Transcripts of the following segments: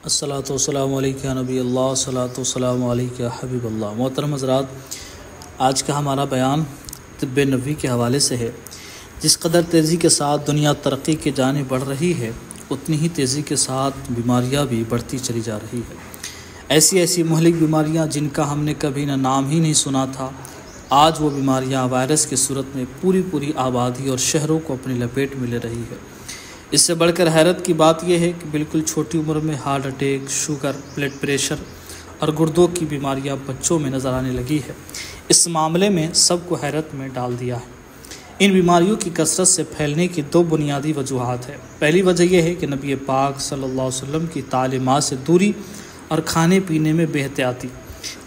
الصلاۃ والسلام علیکہ نبی اللہ، الصلاۃ والسلام علیکہ حبیب اللہ۔ محترم حضرات، آج کا ہمارا بیان طب نبوی کے حوالے سے ہے۔ جس قدر تیزی کے ساتھ دنیا ترقی کے جانب بڑھ رہی ہے، اتنی ہی تیزی کے ساتھ بیماریاں بھی بڑھتی چلی جا رہی ہے۔ ایسی مہلک بیماریاں جن کا ہم نے کبھی نہ نام ہی نہیں سنا تھا، آج وہ بیماریاں وائرس کی صورت میں پوری آبادی اور شہروں کو اپنی لپیٹ میں لے رہی ہے۔ اس سے بڑھ کر حیرت کی بات یہ ہے کہ بالکل چھوٹی عمر میں heart attack, sugar, blood pressure اور گردوں کی بیماریاں بچوں میں نظر آنے لگی ہے۔ اس معاملے میں سب کو حیرت میں ڈال دیا ہے۔ ان بیماریوں کی کثرت سے پھیلنے کی دو بنیادی وجوہات ہیں۔ پہلی وجہ یہ ہے کہ نبی پاک صلی اللہ علیہ وسلم کی تعلیمات سے دوری اور کھانے پینے میں بے احتیاطی،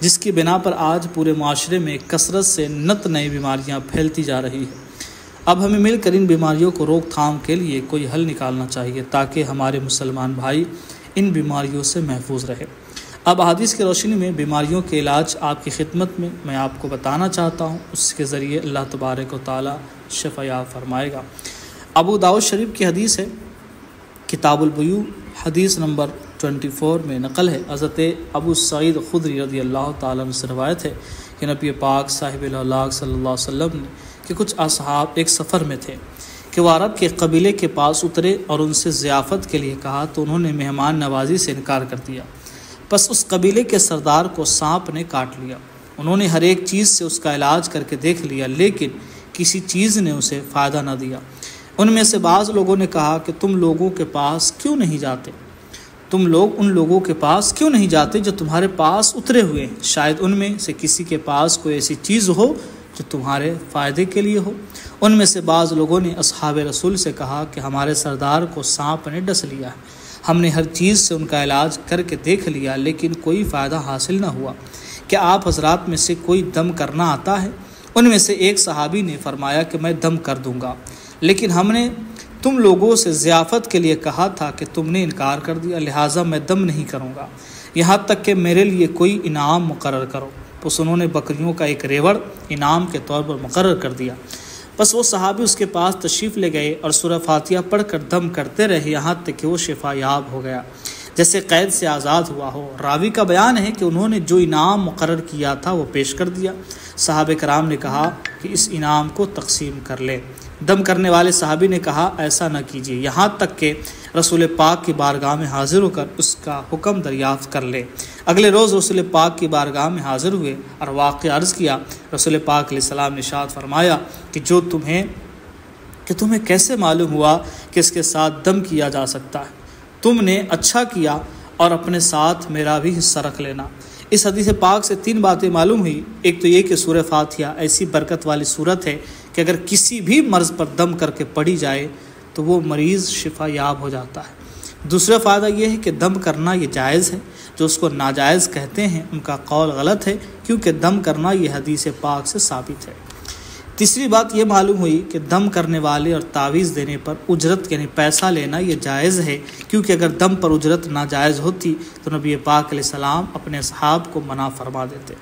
جس کی بنا پر آج پورے معاشرے میں کثرت سے نت نئی بیماریاں پھیلتی جا رہی ہیں۔ اب ہمیں مل کر ان بیماریوں کو روک تھام کے لیے کوئی حل نکالنا چاہیے تاکہ ہمارے مسلمان بھائی ان بیماریوں سے محفوظ رہے۔ اب حدیث کی روشنی میں بیماریوں کے علاج آپ کی خدمت میں آپ کو بتانا چاہتا ہوں، اس کے ذریعے اللہ تبارک و تعالی شفا یاب فرمائے گا۔ ابو داؤد شریف کی حدیث ہے، کتاب البیوع، حدیث نمبر 24 میں نقل ہے۔ حضرت ابو سعید خدری رضی اللہ تعالیٰ عنہ سے روایت ہے کہ نبی پاک صاحب الاولاق صلی اللہ علیہ وسلم نے کہ کچھ اصحاب ایک سفر میں تھے کہ وہ عرب کے قبیلے کے پاس اترے اور ان سے ضیافت کے لیے کہا تو انہوں نے مہمان نوازی سے انکار کر دیا۔ پس اس قبیلے کے سردار کو سانپ نے کاٹ لیا۔ انہوں نے ہر ایک چیز سے اس کا علاج کر کے دیکھ لیا، لیکن کسی چیز نے اسے فائدہ نہ دیا۔ ان میں سے بعض لوگوں نے کہا کہ تم لوگوں کے پاس کیوں نہیں جاتے؟ تم لوگ ان لوگوں کے پاس کیوں نہیں جاتے جو تمہارے پاس اترے ہوئے ہیں؟ شاید ان میں سے کسی کے پاس کوئی ایسی چیز ہو جو تمہارے فائدے کے لیے ہو۔ ان میں سے بعض لوگوں نے اصحاب رسول سے کہا کہ ہمارے سردار کو سانپ نے ڈس لیا ہے، ہم نے ہر چیز سے ان کا علاج کر کے دیکھ لیا لیکن کوئی فائدہ حاصل نہ ہوا۔ کیا آپ حضرات میں سے کوئی دم کرنا آتا ہے؟ ان میں سے ایک صحابی نے فرمایا کہ میں دم کر دوں گا، لیکن ہم نے تم لوگوں سے ضیافت کے لیے کہا تھا کہ تم نے انکار کر دیا، لہٰذا میں دم نہیں کروں گا یہاں تک کہ میرے لیے کوئی انعام مقرر کرو۔ پس انہوں نے بکریوں کا ایک ریوڑ انعام کے طور پر مقرر کر دیا۔ پس وہ صحابی اس کے پاس تشریف لے گئے اور سورہ فاتحہ پڑھ کر دم کرتے رہے یہاں تک کہ وہ شفا یاب ہو گیا، جیسے قید سے آزاد ہوا ہو۔ راوی کا بیان ہے کہ انہوں نے جو انعام مقرر کیا تھا وہ پیش کر دیا۔ صحابہ کرام نے کہا کہ اس انعام کو تقسیم کر لے۔ دم کرنے والے صحابی نے کہا ایسا نہ کیجیے، یہاں تک کہ رسول پاک کی بارگاہ میں حاضر ہو کر اس کا حکم دریافت کر لے۔ اگلے روز رسول پاک کی بارگاہ میں حاضر ہوئے اور واقعہ عرض کیا۔ رسول پاک علیہ السلام نے ارشاد فرمایا کہ تمہیں کیسے معلوم ہوا کہ اس کے ساتھ دم کیا جا سکتا ہے؟ تم نے اچھا کیا اور اپنے ساتھ میرا بھی حصہ رکھ لینا۔ اس حدیث پاک سے 3 باتیں معلوم ہوئی۔ ایک تو یہ کہ سورہ فاتحہ ایسی برکت والی سورت ہے کہ اگر کسی بھی مرض پر دم کر کے پڑھی جائے تو وہ مریض شفا یاب ہو جاتا ہے۔ دوسرا فائدہ یہ ہے کہ دم کرنا یہ جائز ہے، جو اس کو ناجائز کہتے ہیں ان کا قول غلط ہے، کیونکہ دم کرنا یہ حدیث پاک سے ثابت ہے۔ تیسری بات یہ معلوم ہوئی کہ دم کرنے والے اور تعویذ دینے پر اجرت یعنی پیسہ لینا یہ جائز ہے، کیونکہ اگر دم پر اجرت ناجائز ہوتی تو نبی پاک علیہ السلام اپنے اصحاب کو منع فرما دیتے۔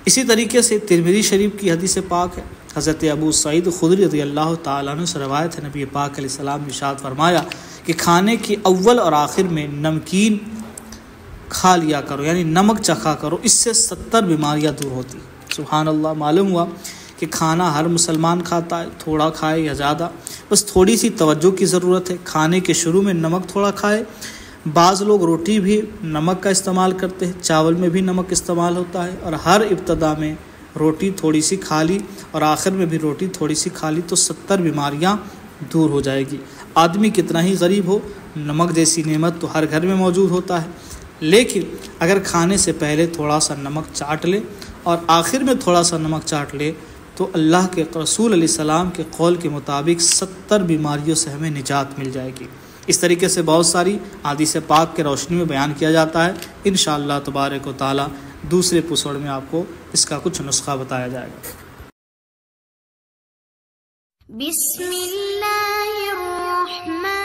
اسی طریقے سے ترمذی شریف کی حدیث پاک ہے، حضرت ابو سعید خدری رضی اللہ تعالیٰ عنہ سے روایت ہے، نبی پاک علیہ السلام نے ارشاد فرمایا کہ کھانے کی اول اور آخر میں نمکین کھا لیا کرو، یعنی نمک چکھا کرو، اس سے 70 بیماریاں دور ہوتی۔ سبحان اللہ۔ معلوم ہوا کہ کھانا ہر مسلمان کھاتا ہے، تھوڑا کھائے یا زیادہ، بس تھوڑی سی توجہ کی ضرورت ہے۔ کھانے کے شروع میں نمک تھوڑا کھائے۔ بعض لوگ روٹی بھی نمک کا استعمال کرتے ہیں، چاول میں بھی نمک استعمال ہوتا ہے، اور ہر ابتدا میں روٹی تھوڑی سی کھا لی اور آخر میں بھی روٹی تھوڑی سی کھا لی تو 70 بیماریاں دور ہو جائے گی۔ آدمی کتنا ہی غریب ہو، نمک جیسی نعمت تو ہر گھر میں موجود ہوتا ہے، لیکن اگر کھانے سے پہلے تھوڑا سا نمک چاٹ لے اور آخر میں تھوڑا سا نمک چاٹ لے تو اللہ کے رسول علیہ السلام کے قول کے مطابق 70 بیماریوں سے ہمیں نجات مل جائے گی۔ اس طریقے سے بہت ساری حدیث پاک کے روشنی میں بیان کیا جاتا ہے۔ انشاءاللہ تبارک و تعالی دوسرے ایپیسوڈ میں آپ کو اس کا کچھ نسخہ بتایا جائے گا۔ بسم اللہ الرحمن